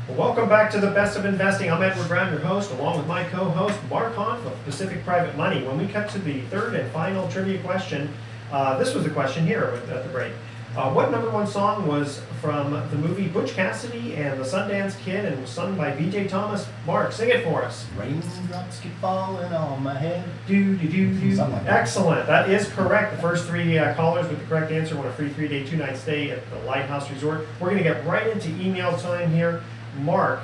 Well, welcome back to the Best of Investing. I'm Edward Brown, your host, along with my co-host, Mark Hahn of Pacific Private Money. When we cut to the third and final trivia question, this was the question here at the break. What #1 song was from the movie Butch Cassidy and the Sundance Kid and was sung by V.J. Thomas? Mark, sing it for us. Raindrops keep falling on my head. Something like that. Excellent. That is correct. The first three callers with the correct answer won a free 3-day, 2-night stay at the Lighthouse Resort. We're going to get right into email time here. Mark,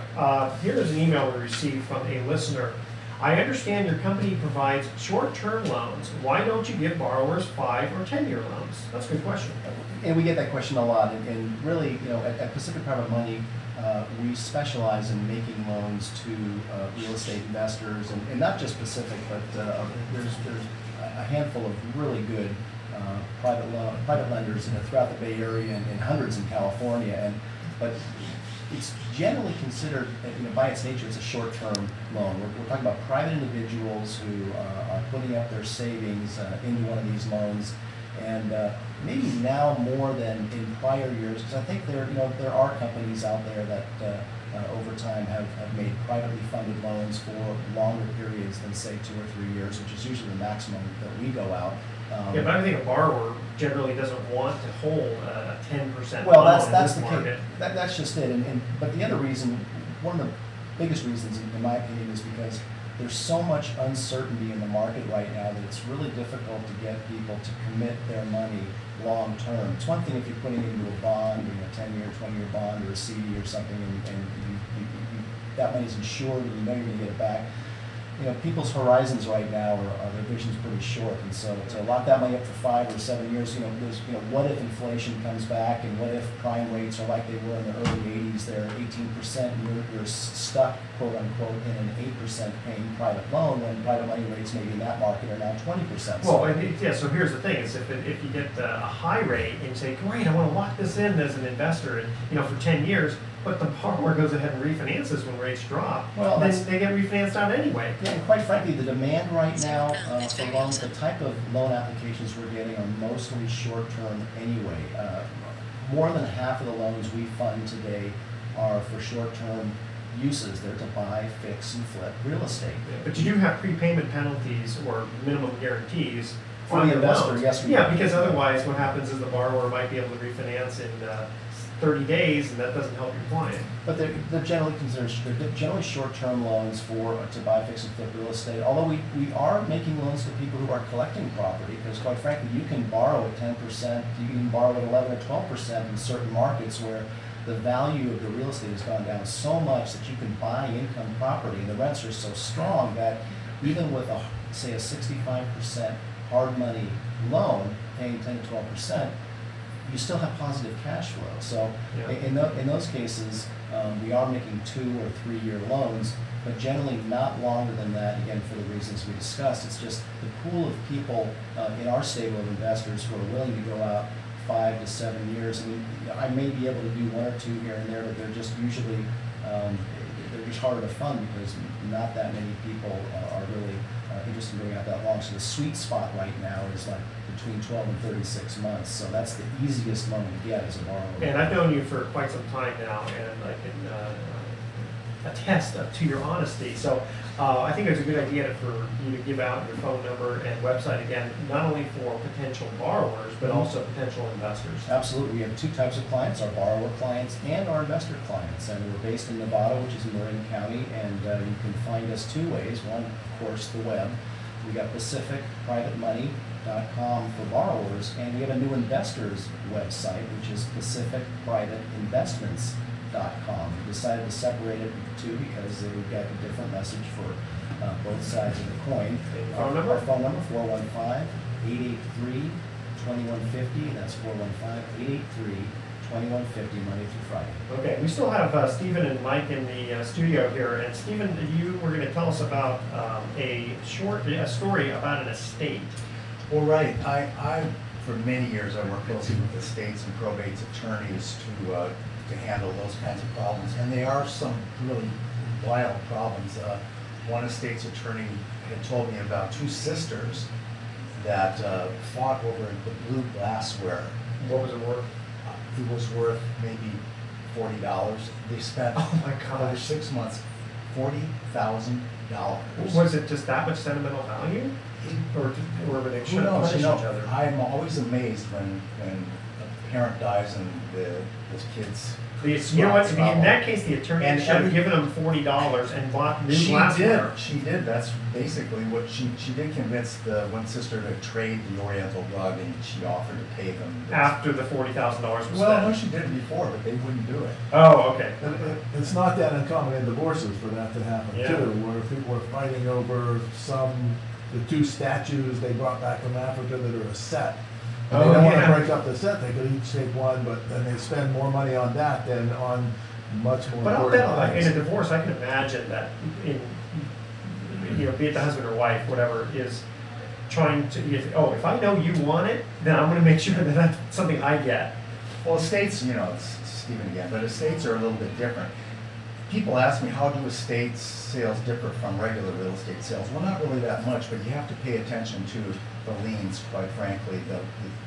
here's an email we received from a listener. I understand your company provides short-term loans. Why don't you give borrowers 5 or 10-year loans? That's a good question. And we get that question a lot. And really, at Pacific Private Money, we specialize in making loans to real estate investors, and not just Pacific, but there's a handful of really good private lenders throughout the Bay Area and hundreds in California. But it's generally considered, by its nature, it's a short-term loan. We're talking about private individuals who are putting up their savings into one of these loans, and maybe now more than in prior years, because I think there are companies out there that over time have made privately funded loans for longer periods than say 2 or 3 years, which is usually the maximum that we go out. Yeah, but I think a borrower generally doesn't want to hold a 10% well, loan that's in the this market. case. That's just it. But the other reason, one of the biggest reasons, in my opinion, is because there's so much uncertainty in the market right now that it's really difficult to get people to commit their money long term. It's one thing if you're putting it into a bond, a 10-year, 20-year bond, or a CD or something, and that money's insured, and you're going to get it back. People's horizons right now their vision's pretty short, and so to lock that money up for 5 or 7 years, there's what if inflation comes back, and what if prime rates are like they were in the early 80s, they're 18%, and you're stuck, quote unquote, in an 8% paying private loan when private money rates maybe in that market are now 20%. Well, yeah. So here's the thing: is if you get a high rate and you say, great, I want to lock this in as an investor, and for 10 years. But the borrower goes ahead and refinances when rates drop. Well, then they get refinanced out anyway. Yeah, and quite frankly, the demand right now for loans, the type of loan applications we're getting are mostly short-term anyway. More than half of the loans we fund today are for short-term uses. They're to buy, fix, and flip real estate. Yeah, but you do have prepayment penalties or minimum guarantees for the investor. Yes, we do. Yeah, because otherwise, what happens is the borrower might be able to refinance in 30 days, and that doesn't help your client. But they're generally short-term loans to buy, fix, and flip real estate. Although we are making loans to people who are collecting property, because quite frankly, you can borrow at 10%, you can borrow at 11 or 12% in certain markets where the value of the real estate has gone down so much that you can buy income property, and the rents are so strong that even with say a 65% hard money loan paying 10 to 12%, you still have positive cash flow. So yeah. in those cases, we are making 2 or 3 year loans, but generally not longer than that, again, for the reasons we discussed. It's just the pool of people in our stable of investors who are willing to go out 5 to 7 years. I mean, I may be able to do 1 or 2 here and there, but they're just usually, they're just harder to fund because not that many people are really interested in going out that long. So the sweet spot right now is like between 12 and 36 months. So that's the easiest loan to get as a borrower. And I've known you for quite some time now, and I can attest to your honesty. So I think it's a good idea for you to give out your phone number and website again, not only for potential borrowers, but also potential investors. Absolutely. We have 2 types of clients, our borrower clients and our investor clients. And we're based in Nevada, which is in Marin County, and you can find us 2 ways. One, of course, the web. We got PacificPrivateMoney.com for borrowers, and we have a new investors website, which is PacificPrivateInvestments.com. We decided to separate it into 2 because we've got a different message for both sides of the coin. Phone number? Our phone number, 415-883-2150. That's 415-883-2150, Monday through Friday. Okay, we still have Stephen and Mike in the studio here. And Stephen, you were going to tell us about a story about an estate. Well, right. I for many years, I worked closely with estates and probate attorneys to handle those kinds of problems. And they are some really wild problems. One estate's attorney had told me about 2 sisters that fought over the blue glassware. What was it worth? It was worth maybe $40. They spent Oh my over gosh. 6 months, $40,000. Was it just that much sentimental value? Or were they Who trying to knows? punish You know, each other? I'm always amazed when a parent dies and those kids. You know what, in that case, the attorney And should have every- given them $40 and bought new She glassware. did. She did. That's basically what she did. Convince the one sister to trade the Oriental rug, and she offered to pay them. After the $40,000 was Well, no, spent. she did it before, but they wouldn't do it. Oh, okay. It's not that uncommon in divorces for that to happen Yeah. too, where people are fighting over the two statues they brought back from Africa that are a set. And they Oh, don't want yeah. to break up the set, they could each take one, but then they spend more money on that than on much more But I'll bet, important in a things. divorce, I can imagine that be it the husband or wife, whatever, is trying to, if I know you want it, then I'm gonna make sure that that's something I get. Well, estates, it's Stephen again, but estates are a little bit different. People ask me, how do estate sales differ from regular real estate sales? Well, not really that much, but you have to pay attention to the liens, quite frankly.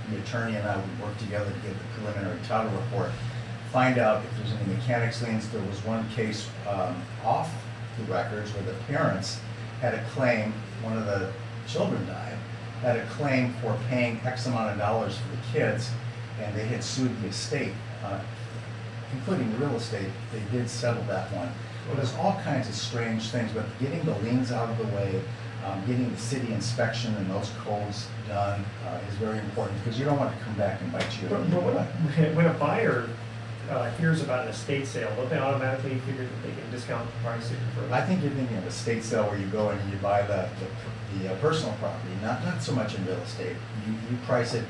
The attorney and I would work together to get the preliminary title report, find out if there's any mechanics liens. There was one case off the records where the parents had a claim, one of the children died, had a claim for paying X amount of dollars for the kids, and they had sued the estate. Including the real estate, they did settle that one. Well, there's all kinds of strange things, but getting the liens out of the way, getting the city inspection and those codes done is very important, because you don't want to come back and bite you. But when a buyer hears about an estate sale, don't they automatically figure that they can discount the price even further? I think you're thinking of a estate sale where you go in and you buy the personal property, not so much in real estate. You price it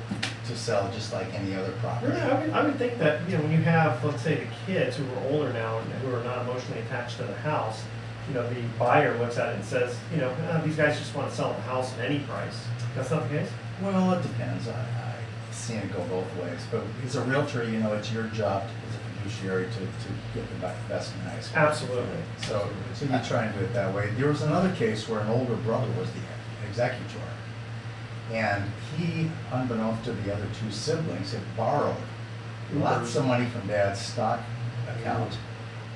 to sell just like any other property. Yeah, I would think that, when you have, let's say, the kids who are older now and who are not emotionally attached to the house, the buyer looks at it and says, these guys just want to sell the house at any price. That's not the case? Well, it depends. I've seen it go both ways. But as a realtor, it's your job as a fiduciary to get the best and highest. Absolutely. So you try and do it that way. There was another case where an older brother was the executor. And he, unbeknownst to the other two siblings, had borrowed lots of money from Dad's stock account.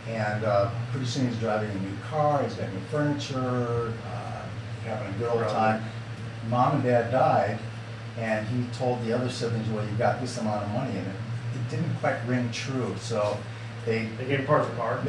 And pretty soon he's driving a new car, he's got new furniture, having a good old time. Mom and Dad died, and he told the other siblings, well, you got this amount of money, and it didn't quite ring true. So they gave him part of the car.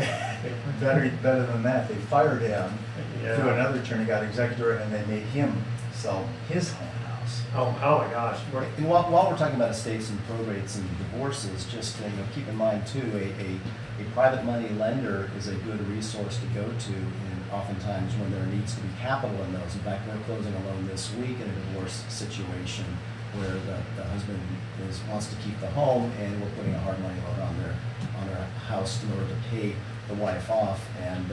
better than that, they fired him through Yeah. another attorney, got executor, and they made him sell his home house. Oh my gosh. And while we're talking about estates and probates and divorces, just keep in mind too, a private money lender is a good resource to go to, and oftentimes when there needs to be capital in those. In fact, we're closing a loan this week in a divorce situation where the husband wants to keep the home, and we're putting a hard money loan on their house in order to pay the wife off. And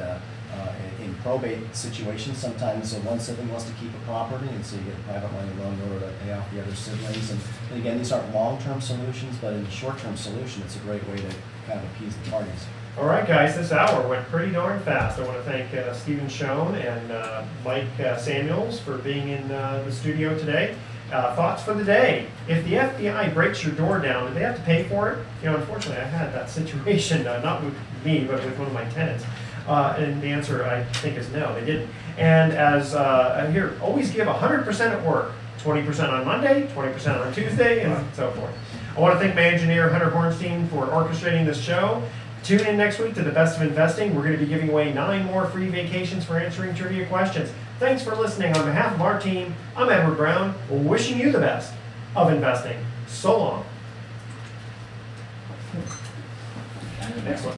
in probate situations, sometimes one sibling wants to keep a property, and so you get a private money loan in order to pay off the other siblings. And again, these aren't long-term solutions, but in the short-term solution, it's a great way to kind of appease the parties. All right, guys, this hour went pretty darn fast. I want to thank Stephen Shoen and Mike Samuels for being in the studio today. Thoughts for the day. If the FBI breaks your door down, do they have to pay for it? Unfortunately, I've had that situation, not with me, but with one of my tenants. And the answer, I think, is no, they didn't. And as here, always give 100% at work. 20% on Monday, 20% on Tuesday, and so forth. I want to thank my engineer, Hunter Hornstein, for orchestrating this show. Tune in next week to The Best of Investing. We're going to be giving away 9 more free vacations for answering trivia questions. Thanks for listening. On behalf of our team, I'm Edward Brown, wishing you the best of investing. So long. Next one.